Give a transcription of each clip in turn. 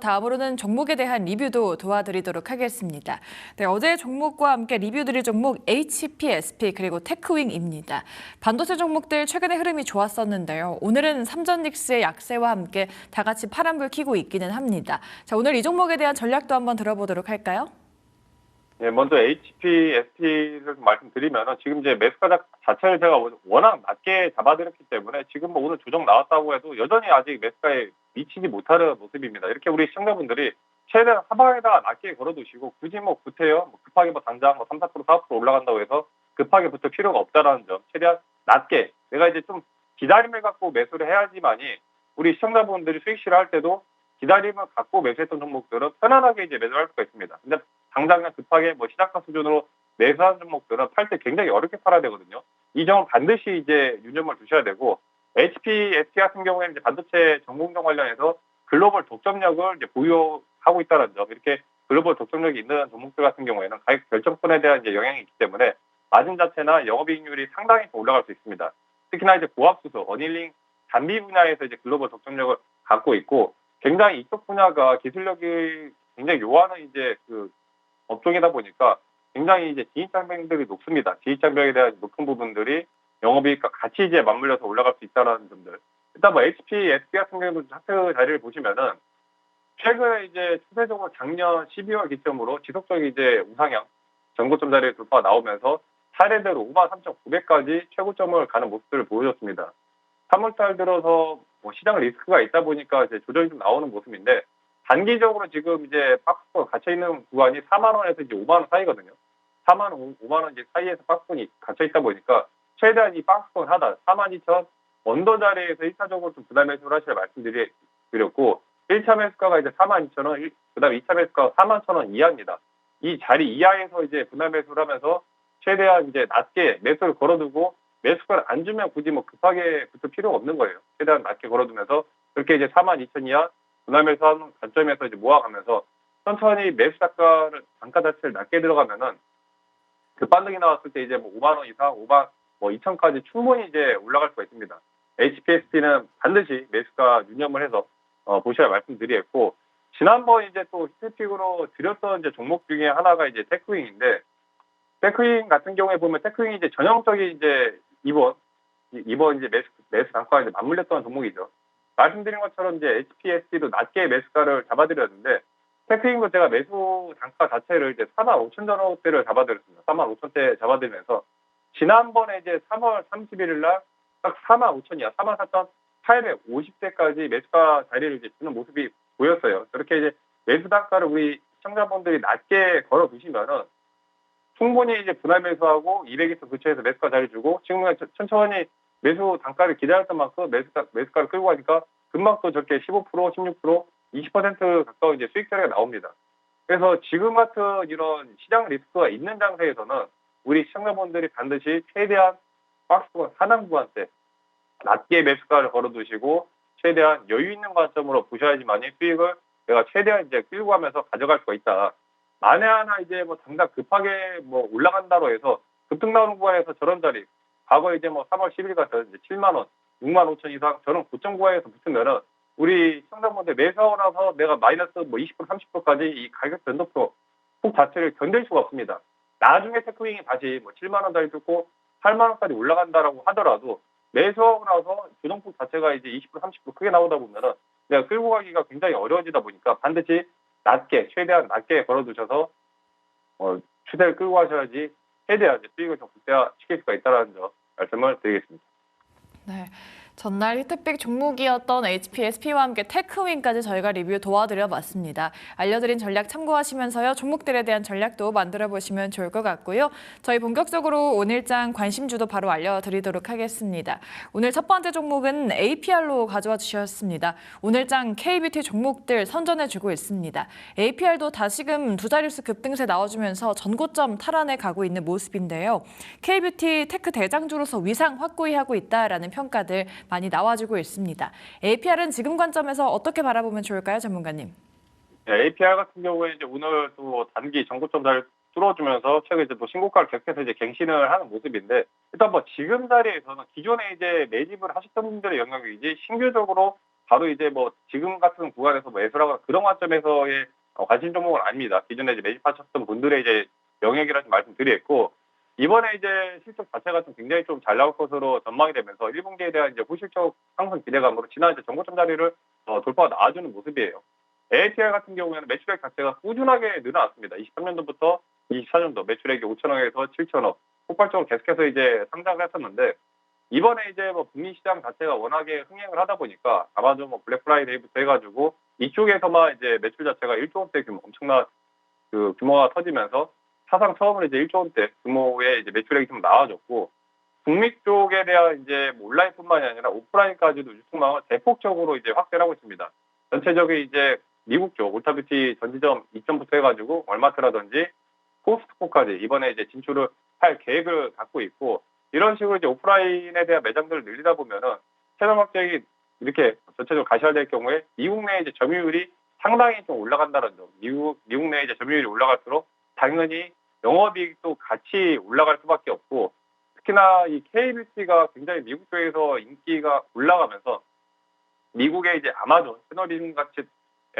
다음으로는 종목에 대한 리뷰도 도와드리도록 하겠습니다. 네, 어제 종목과 함께 리뷰드릴 종목 HPSP 그리고 테크윙입니다. 반도체 종목들 최근에 흐름이 좋았었는데요. 오늘은 삼전닉스의 약세와 함께 다 같이 파란불 켜고 있기는 합니다. 자, 오늘 이 종목에 대한 전략도 한번 들어보도록 할까요? 네, 먼저 HPSP를 말씀드리면 지금 이제 매수가 자체를 제가 워낙 낮게 잡아드렸기 때문에 지금 뭐 오늘 조정 나왔다고 해도 여전히 아직 매수가에 미치지 못하는 모습입니다. 이렇게 우리 시청자분들이 최대한 하방에다가 낮게 걸어두시고 굳이 뭐 구태여 급하게 뭐 당장 3, 4%, 4% 올라간다고 해서 급하게 붙을 필요가 없다라는 점, 최대한 낮게 내가 이제 좀 기다림을 갖고 매수를 해야지만이 우리 시청자분들이 수익 실할 때도 기다림을 갖고 매수했던 종목들은 편안하게 이제 매수할 수가 있습니다. 근데 당장 그냥 급하게 뭐 시작가 수준으로 매수한 종목들은 팔 때 굉장히 어렵게 팔아야 되거든요. 이 점은 반드시 이제 유념을 두셔야 되고, HPST 같은 경우에는 이제 반도체 전공정 관련해서 글로벌 독점력을 이제 보유하고 있다는 점, 이렇게 글로벌 독점력이 있는 종목들 같은 경우에는 가격 결정권에 대한 이제 영향이 있기 때문에 마진 자체나 영업이익률이 상당히 올라갈 수 있습니다. 특히나 이제 고압수소, 어닐링 단비 분야에서 이제 글로벌 독점력을 갖고 있고, 굉장히 이쪽 분야가 기술력이 굉장히 요하는 이제 그 업종이다 보니까 굉장히 이제 진입장벽들이 높습니다. 진입장벽에 대한 높은 부분들이 영업이익과 같이 이제 맞물려서 올라갈 수 있다는 점들. 일단 뭐 HPSP 같은 경우도 차트 자리를 보시면은 최근에 이제 추세적으로 작년 12월 기점으로 지속적인 이제 우상향 전고점 자리에 돌파가 나오면서 차례대로 53,900까지 최고점을 가는 모습들을 보여줬습니다. 3월달 들어서 뭐 시장 리스크가 있다 보니까 이제 조정이 좀 나오는 모습인데, 단기적으로 지금 이제 박스권 갇혀 있는 구간이 4만 원에서 이제 5만 원 사이거든요. 4만 원, 5만 원 이제 사이에서 박스권이 갇혀 있다 보니까 최대한 이 박스권 하단 4만 2천 언더 자리에서 1차적으로 좀 부담 매수를 하시라 말씀드렸고, 1차 매수가가 이제 4만 2천 원, 그다음에 2차 매수가가 4만 1천 원 이하입니다. 이 자리 이하에서 이제 부담 매수를 하면서 최대한 이제 낮게 매수를 걸어두고, 매수가를 안 주면 굳이 뭐 급하게 붙을 필요가 없는 거예요. 최대한 낮게 걸어두면서 그렇게 이제 4만 2천 이하 분할매수 하는 관점에서 이제 모아가면서 천천히 매수 단가 자체를 낮게 들어가면은 그 반등이 나왔을 때 이제 뭐 5만 원 이상, 5만 뭐 2천까지 충분히 이제 올라갈 수가 있습니다. HPST는 반드시 매수가 유념을 해서 보셔야 말씀드리겠고, 지난번 이제 또 히트픽으로 드렸던 이제 종목 중에 하나가 이제 테크윙인데, 테크윙 같은 경우에 보면 테크윙이 이제 전형적인 이제 이번 이제 매수 단가가 이제 맞물렸던 종목이죠. 말씀드린 것처럼 이제 HPST도 낮게 매수가를 잡아드렸는데, 테크윙도 제가 매수 단가 자체를 이제 4만 5천 전후대를 잡아드렸습니다. 4만 5천대 잡아드리면서 지난번에 이제 3월 31일 날 딱 4만 5천이야, 4만 4,850대까지 매수가 자리를 이제 주는 모습이 보였어요. 그렇게 이제 매수 단가를 우리 시청자분들이 낮게 걸어두시면은 충분히 이제 분할 매수하고 200에서 근처에서 매수가 자리 주고, 지금 그냥 천천히 매수 단가를 기다렸던 만큼 매수가를 끌고 가니까 금방 또 저렇게 15%, 16%, 20% 가까운 이제 수익 자리가 나옵니다. 그래서 지금 같은 이런 시장 리스크가 있는 장세에서는 우리 시청자분들이 반드시 최대한 박스권 하단 구간대 낮게 매수가를 걸어두시고 최대한 여유 있는 관점으로 보셔야지만이 수익을 내가 최대한 이제 끌고 가면서 가져갈 수가 있다. 만에 하나 이제 뭐 당장 급하게 뭐 올라간다로 해서 급등 나오는 구간에서 저런 자리, 과거 이제 뭐 3월 10일 같은 이제 7만 원, 6만 5천 이상 저런 고점 구간에서 붙으면은 우리 시청자분들 매수하고 나서 내가 마이너스 뭐 20%, 30%까지 이 가격 변동폭 자체를 견딜 수가 없습니다. 나중에 테크윙이 다시 뭐 7만 원짜리 뚫고 8만 원까지 올라간다라고 하더라도 매수하고 나서 조정폭 자체가 이제 20%, 30% 크게 나오다 보면은 내가 끌고 가기가 굉장히 어려워지다 보니까 반드시 낮게, 최대한 낮게 걸어두셔서 추세를 끌고 가셔야지 최대한 이제 수익을 좀 극대화시킬 수가 있다는 점 말씀을 드리겠습니다. 네. 전날 히트픽 종목이었던 HPSP와 함께 테크윙까지 저희가 리뷰 도와드려 봤습니다. 알려드린 전략 참고하시면서요. 종목들에 대한 전략도 만들어 보시면 좋을 것 같고요. 저희 본격적으로 오늘장 관심주도 바로 알려드리도록 하겠습니다. 오늘 첫 번째 종목은 APR로 가져와 주셨습니다. 오늘장 K뷰티 종목들 선전해주고 있습니다. APR도 다시금 두 자릿수 급등세 나와주면서 전고점 탈환해 가고 있는 모습인데요. K뷰티 테크 대장주로서 위상 확고히하고 있다라는 평가들 많이 나와주고 있습니다. APR은 지금 관점에서 어떻게 바라보면 좋을까요, 전문가님? 네, APR 같은 경우에 이제 오늘 또 단기 전고점 잘 뚫어주면서 최근 이제 또 신고가를 격해서 이제 갱신을 하는 모습인데, 일단 뭐 지금 자리에서는 기존에 이제 매집을 하셨던 분들의 영역이지 신규적으로 바로 이제 뭐 지금 같은 구간에서 뭐 매수라거나 그런 관점에서의 관심 종목은 아닙니다. 기존에 이제 매집하셨던 분들의 이제 영역이라 좀 말씀드리겠고, 이번에 이제 실적 자체가 좀 굉장히 좀 잘 나올 것으로 전망이 되면서 1분기에 대한 이제 후실적 상승 기대감으로 지난 이제 정고점 자리를 돌파가 나와주는 모습이에요. ATR 같은 경우에는 매출액 자체가 꾸준하게 늘어났습니다. 23년도부터 24년도 매출액이 5천억에서 7천억 폭발적으로 계속해서 이제 상장을 했었는데, 이번에 이제 뭐 북미 시장 자체가 워낙에 흥행을 하다 보니까 아마도 뭐 블랙 프라이데이부터 해가지고 이쪽에서만 이제 매출 자체가 1조 원대 규모 엄청난 그 규모가 터지면서 사상 처음으로 이제 1조 원대 규모의 이제 매출액이 좀 나와줬고, 북미 쪽에 대한 이제 뭐 온라인뿐만이 아니라 오프라인까지도 유통망을 대폭적으로 이제 확대를 하고 있습니다. 전체적인 이제 미국 쪽 울타뷰티 전지점 이점부터 해가지고 월마트라든지 코스트코까지 이번에 이제 진출을 할 계획을 갖고 있고, 이런 식으로 이제 오프라인에 대한 매장들을 늘리다 보면은 채널 확장이 이렇게 전체적으로 가시화될 경우에 미국 내 이제 점유율이 상당히 좀 올라간다는 점. 미국 내 이제 점유율이 올라갈수록 당연히 영업이익도 같이 올라갈 수밖에 없고, 특히나 이 K뷰티가 굉장히 미국 쪽에서 인기가 올라가면서 미국의 이제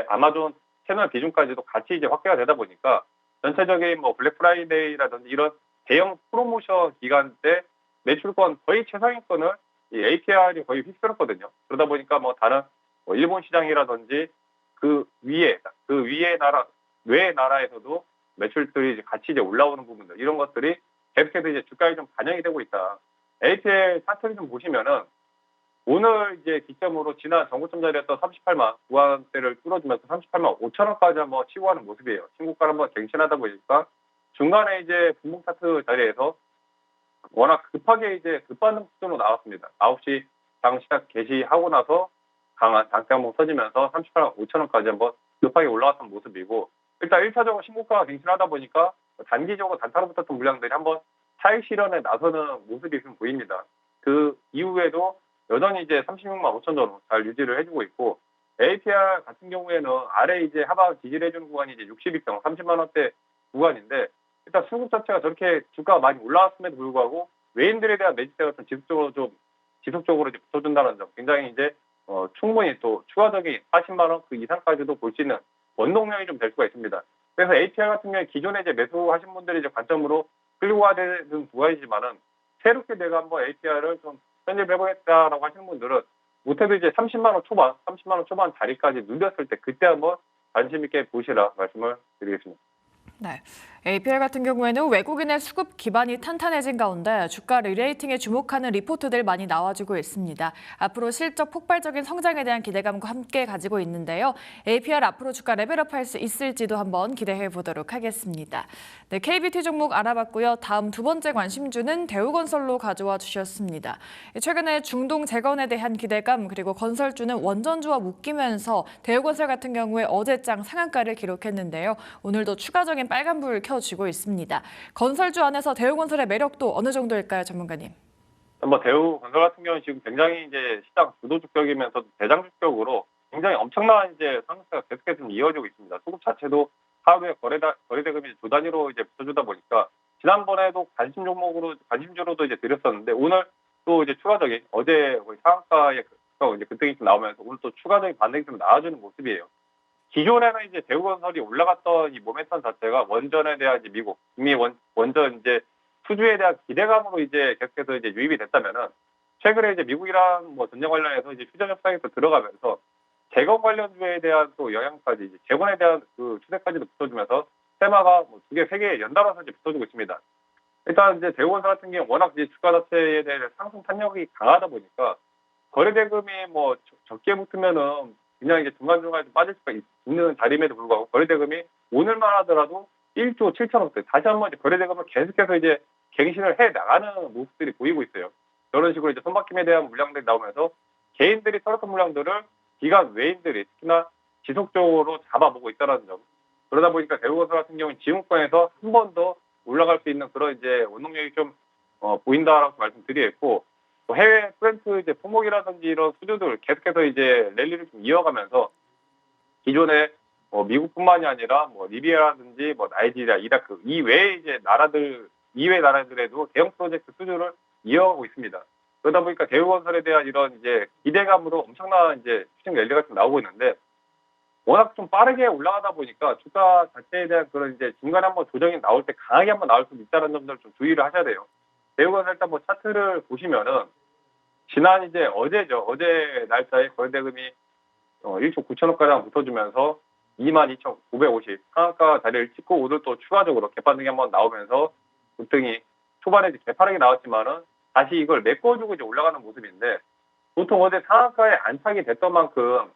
아마존 채널 비중까지도 같이 이제 확대가 되다 보니까 전체적인 뭐 블랙 프라이데이라든지 이런 대형 프로모션 기간 때 매출권 거의 최상위권을 이 ATR이 거의 휩쓸었거든요. 그러다 보니까 뭐 다른 뭐 일본 시장이라든지 그 위에 외 나라에서도 매출들이 이제 같이 이제 올라오는 부분들, 이런 것들이 계속해서 이제 주가에 좀 반영이 되고 있다. ATL 차트를 좀 보시면은 오늘 이제 기점으로 지난 정고점 자리였던 38만 구간대를 뚫어주면서 38만 5천원까지 한번 치고 가는 모습이에요. 신고가를 한번 갱신하다 보니까 중간에 이제 분봉 차트 자리에서 워낙 급하게 이제 급반등 수준으로 나왔습니다. 9시 장 시작 개시하고 나서 강한 장대 한번 터지면서 38만 5천원까지 한번 급하게 올라왔던 모습이고, 일단 1차적으로 신고가 갱신하다 보니까 단기적으로 단타로 붙었던 물량들이 한번 차익 실현에 나서는 모습이 좀 보입니다. 그 이후에도 여전히 이제 36만 5천 원으로 잘 유지를 해주고 있고, APR 같은 경우에는 아래 이제 하방 지지해주는 구간이 이제 62평 30만 원대 구간인데, 일단 수급 자체가 저렇게 주가가 많이 올라왔음에도 불구하고 외인들에 대한 매집세가 좀 지속적으로 이제 붙어준다는 점, 굉장히 이제 충분히 또 추가적인 40만 원 그 이상까지도 볼 수 있는 원동력이 좀 될 수가 있습니다. 그래서 APR 같은 경우에 기존에 이제 매수하신 분들이 이제 관점으로 끌고 가야 되는 구간이지만은, 새롭게 내가 한번 APR을 좀 편입해보겠다라고 하시는 분들은 못해도 이제 30만 원 초반 자리까지 눌렸을 때 그때 한번 관심 있게 보시라 말씀을 드리겠습니다. 네, APR 같은 경우에는 외국인의 수급 기반이 탄탄해진 가운데 주가 리레이팅에 주목하는 리포트들 많이 나와주고 있습니다. 앞으로 실적 폭발적인 성장에 대한 기대감과 함께 가지고 있는데요. APR 앞으로 주가 레벨업할 수 있을지도 한번 기대해 보도록 하겠습니다. 네, KBT 종목 알아봤고요. 다음 두 번째 관심주는 대우건설로 가져와 주셨습니다. 최근에 중동 재건에 대한 기대감, 그리고 건설주는 원전주와 묶이면서 대우건설 같은 경우에 어제장 상한가를 기록했는데요. 오늘도 추가적인 빨간불 켜지고 있습니다. 건설주 안에서 대우건설의 매력도 어느 정도일까요, 전문가님? 뭐 대우건설 같은 경우는 지금 굉장히 이제 시장 주도 주격이면서 대장 주격으로 굉장히 엄청난 이제 상승세가 계속해서 좀 이어지고 있습니다. 수급 자체도 하루에 거래대금이 두 단위로 이제 붙어주다 보니까 지난번에도 관심주로도 이제 드렸었는데, 오늘 또 이제 추가적인 어제 거의 상한가에 이제 급등이 좀 나오면서 오늘 또 추가적인 반등이 좀 나와주는 모습이에요. 기존에는 이제 대우건설이 올라갔던 이 모멘텀 자체가 원전에 대한 이제 미국, 북미 원전 이제 수주에 대한 기대감으로 이제 계속해서 이제 유입이 됐다면은, 최근에 이제 미국이랑 뭐 전쟁 관련해서 이제 휴전 협상에 또 들어가면서 재건 관련주에 대한 또 영향까지, 이제 재건에 대한 그 추세까지도 붙어주면서 테마가 뭐 두 개, 세 개 연달아서 이제 붙어주고 있습니다. 일단 이제 대우건설 같은 경우 워낙 이제 주가 자체에 대한 상승 탄력이 강하다 보니까 거래대금이 뭐 적게 붙으면은 그냥 이제 중간중간에 빠질 수가 있는 자리임에도 불구하고 거래대금이 오늘만 하더라도 1조 7천억대 다시 한번 이제 거래대금을 계속해서 이제 갱신을 해 나가는 모습들이 보이고 있어요. 이런 식으로 이제 손바뀜에 대한 물량들이 나오면서 개인들이 털었던 물량들을 기관 외인들이 특히나 지속적으로 잡아보고 있다는 점. 그러다 보니까 대우건설 같은 경우는 지금권에서 한 번 더 올라갈 수 있는 그런 이제 원동력이 좀 보인다라고 말씀드리겠고, 해외 프렌트 이제 품목이라든지 이런 수주들 계속해서 이제 랠리를 좀 이어가면서 기존에 미국뿐만이 아니라 뭐 리비아라든지 뭐 나이지리아, 이라크 이외 나라들에도 대형 프로젝트 수주를 이어가고 있습니다. 그러다 보니까 대우건설에 대한 이런 이제 기대감으로 엄청난 이제 추진 랠리가 좀 나오고 있는데 워낙 좀 빠르게 올라가다 보니까 주가 자체에 대한 그런 이제 중간에 한번 조정이 나올 때 강하게 한번 나올 수도 있다는 점들을 좀 주의를 하셔야 돼요. 대우건설 일단 뭐 차트를 보시면은 지난 이제 어제죠. 어제 날짜에 거래대금이 1조 9천억가량 붙어주면서 22,950 상한가 자리를 찍고 오늘 또 추가적으로 개판등이 한번 나오면서 급등이 초반에 이제 개파르게 나왔지만은 다시 이걸 메꿔주고 이제 올라가는 모습인데 보통 어제 상한가에 안착이 됐던 만큼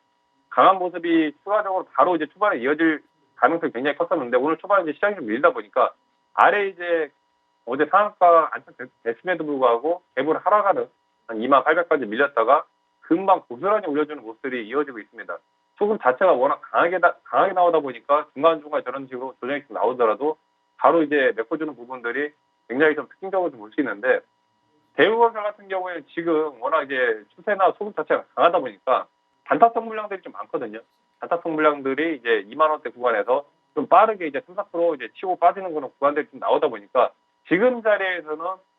강한 모습이 추가적으로 바로 이제 초반에 이어질 가능성이 굉장히 컸었는데 오늘 초반에 이제 시장이 좀 밀다 보니까 아래 이제 어제 상한가 안착됐음에도 불구하고 갭을 하락하는 한 2800까지 밀렸다가 금방 고스란히 올려주는 모습들이 이어지고 있습니다. 수급 자체가 워낙 강하게 나오다 보니까 중간중간 저런 식으로 조정이 좀 나오더라도 바로 이제 메꿔주는 부분들이 굉장히 좀 특징적으로 좀 볼 수 있는데 대우건설 같은 경우에는 지금 워낙 이제 추세나 수급 자체가 강하다 보니까 단타성 물량들이 좀 많거든요. 단타성 물량들이 이제 2만 원대 구간에서 좀 빠르게 이제 3~4% 이제 치고 빠지는 그런 구간들이 좀 나오다 보니까 지금 자리에서는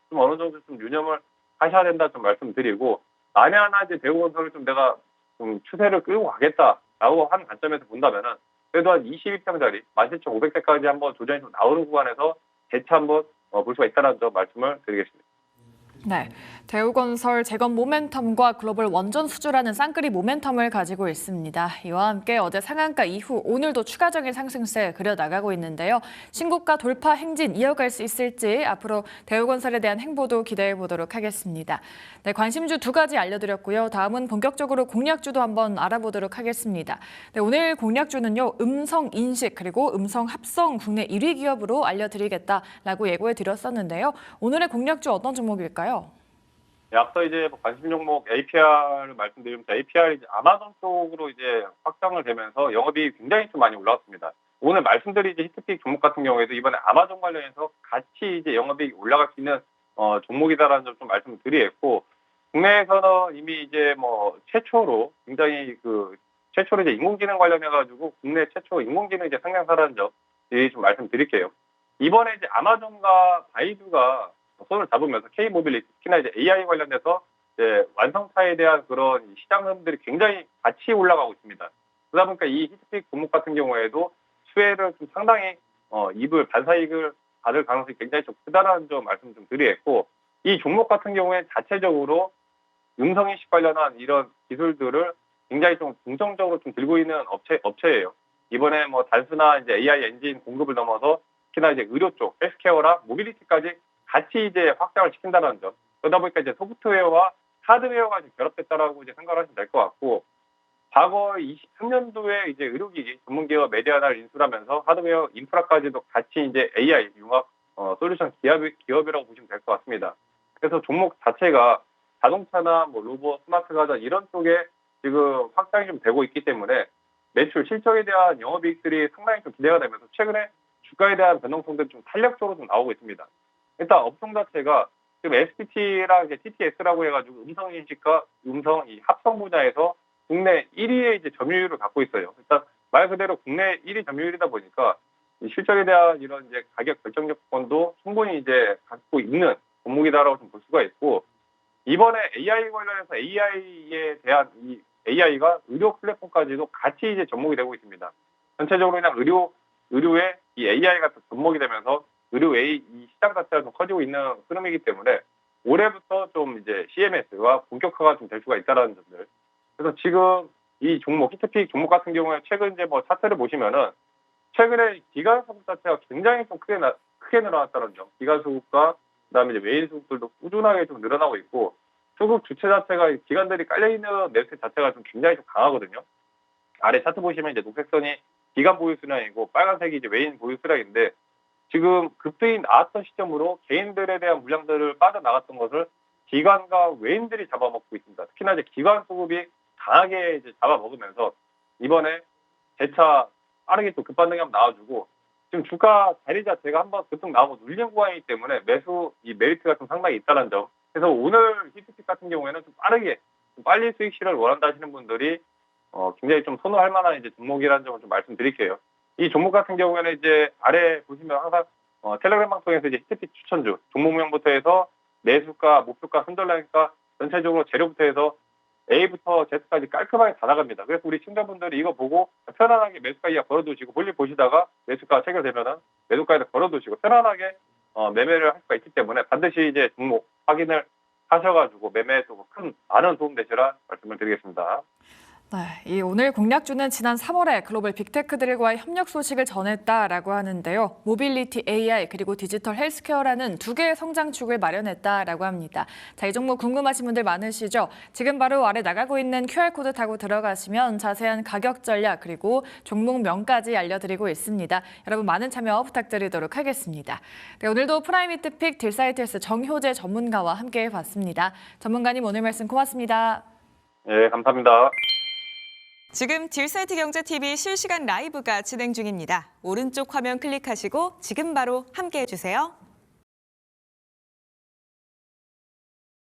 좀 어느 정도 좀 유념을 하셔야 된다 좀 말씀드리고 만에 하나 이제 대우건설을 좀 내가 좀 추세를 끌고 가겠다라고 하는 관점에서 본다면은 그래도 한 22평짜리 17,500대까지 한번 조정이 좀 나오는 구간에서 재차 한번 볼 수가 있다는 점 말씀을 드리겠습니다. 네, 대우건설 재건 모멘텀과 글로벌 원전 수주라는 쌍끌이 모멘텀을 가지고 있습니다. 이와 함께 어제 상한가 이후 오늘도 추가적인 상승세 그려나가고 있는데요. 신고가 돌파 행진 이어갈 수 있을지 앞으로 대우건설에 대한 행보도 기대해 보도록 하겠습니다. 네, 관심주 두 가지 알려드렸고요. 다음은 본격적으로 공략주도 한번 알아보도록 하겠습니다. 네, 오늘 공략주는요. 음성인식 그리고 음성합성 국내 1위 기업으로 알려드리겠다라고 예고해 드렸었는데요. 오늘의 공략주 어떤 종목일까요? 네, 앞서 이제 관심 종목 APR을 말씀드리면서 APR이 이제 아마존 쪽으로 이제 확장을 되면서 영업이 굉장히 좀 많이 올라왔습니다. 오늘 말씀드린 이제 히트픽 종목 같은 경우에도 이번에 아마존 관련해서 같이 이제 영업이 올라갈 수 있는 종목이다라는 점 좀 말씀드리겠고 국내에서는 이미 이제 뭐 최초로 굉장히 최초로 이제 인공지능 관련해가지고 국내 최초 인공지능 이제 상장사라는 점 좀 말씀드릴게요. 이번에 이제 아마존과 바이두가 손을 잡으면서 K-모빌리티, 특히나 이제 AI 관련돼서 이제 완성차에 대한 그런 시장 흐름들이 굉장히 같이 올라가고 있습니다. 그러다 보니까 이 히트픽 종목 같은 경우에도 수혜를 좀 상당히 반사이익을 받을 가능성이 굉장히 좀 크다라는 점 말씀 좀 드리겠고 이 종목 같은 경우에 자체적으로 음성인식 관련한 이런 기술들을 굉장히 좀 중점적으로 좀 들고 있는 업체예요. 이번에 뭐 단순한 이제 AI 엔진 공급을 넘어서 특히나 이제 의료 쪽, 헬스케어랑 모빌리티까지 같이 이제 확장을 시킨다는 점. 그러다 보니까 이제 소프트웨어와 하드웨어가 이제 결합됐다라고 이제 생각을 하시면 될 것 같고, 과거 23년도에 이제 의료기기 전문기업 메디아나를 인수하면서 하드웨어 인프라까지도 같이 이제 AI 융합 솔루션 기업이라고 보시면 될 것 같습니다. 그래서 종목 자체가 자동차나 뭐 로봇, 스마트 가전 이런 쪽에 지금 확장이 좀 되고 있기 때문에 매출 실적에 대한 영업이익들이 상당히 좀 기대가 되면서 최근에 주가에 대한 변동성들이 좀 탄력적으로 좀 나오고 있습니다. 일단 업종 자체가 지금 SPT랑 이제 TTS라고 해가지고 음성 인식과 음성 이 합성 분야에서 국내 1위의 이제 점유율을 갖고 있어요. 일단 말 그대로 국내 1위 점유율이다 보니까 이 실적에 대한 이런 이제 가격 결정력권도 충분히 이제 갖고 있는 종목이다라고 좀 볼 수가 있고 이번에 AI 관련해서 AI에 대한 이 AI가 의료 플랫폼까지도 같이 이제 접목이 되고 있습니다. 전체적으로 그냥 의료에 이 AI가 접목이 되면서 의료 AI 이 시장 자체가 좀 커지고 있는 흐름이기 때문에 올해부터 좀 이제 CMS가 본격화가 좀 될 수가 있다라는 점들. 그래서 지금 이 종목 히트픽 종목 같은 경우에 최근 이제 뭐 차트를 보시면은 최근에 기관 수급 자체가 굉장히 좀 크게 늘어났다는 점. 기관 수급과 그다음에 이제 외인 수급들도 꾸준하게 좀 늘어나고 있고 수급 주체 자체가 기관들이 깔려 있는 매수 자체가 좀 굉장히 좀 강하거든요. 아래 차트 보시면 이제 녹색선이 기관 보유 수량이고 빨간색이 이제 외인 보유 수량인데 지금 급등이 나왔던 시점으로 개인들에 대한 물량들을 빠져나갔던 것을 기관과 외인들이 잡아먹고 있습니다. 특히나 이제 기관 수급이 강하게 이제 잡아먹으면서 이번에 재차 빠르게 또 급반등이 한번 나와주고 지금 주가 자리 자체가 한번 급등 나오고 눌린 구간이기 때문에 매수 이 메리트가 좀 상당히 있다는 점. 그래서 오늘 히트픽 같은 경우에는 좀 빠르게 좀 빨리 수익 실현을 원한다 하시는 분들이 굉장히 좀 선호할 만한 이제 종목이라는 점을 좀 말씀드릴게요. 이 종목 같은 경우에는 이제 아래 보시면 항상 텔레그램 방송에서 이제 히트픽 추천주 종목명부터 해서 매수가, 목표가, 손절가니까 전체적으로 재료부터 해서 A부터 Z까지 깔끔하게 다 나갑니다. 그래서 우리 시청자분들이 이거 보고 편안하게 매수가 이하 걸어두시고 몰리 보시다가 매수가 체결되면은 매도가에다 걸어두시고 편안하게 매매를 할 수가 있기 때문에 반드시 이제 종목 확인을 하셔가지고 매매에도 많은 도움 되시라 말씀을 드리겠습니다. 네, 이 오늘 공략주는 지난 3월에 글로벌 빅테크들과의 협력 소식을 전했다라고 하는데요. 모빌리티 AI 그리고 디지털 헬스케어라는 두 개의 성장축을 마련했다라고 합니다. 자, 이 종목 궁금하신 분들 많으시죠? 지금 바로 아래 나가고 있는 QR코드 타고 들어가시면 자세한 가격 전략 그리고 종목명까지 알려드리고 있습니다. 여러분 많은 참여 부탁드리도록 하겠습니다. 네, 오늘도 프라임 히트픽 딜사이트스 정효재 전문가와 함께 해봤습니다. 전문가님 오늘 말씀 고맙습니다. 예, 감사합니다. 지금 딜사이트 경제TV 실시간 라이브가 진행 중입니다. 오른쪽 화면 클릭하시고 지금 바로 함께해 주세요.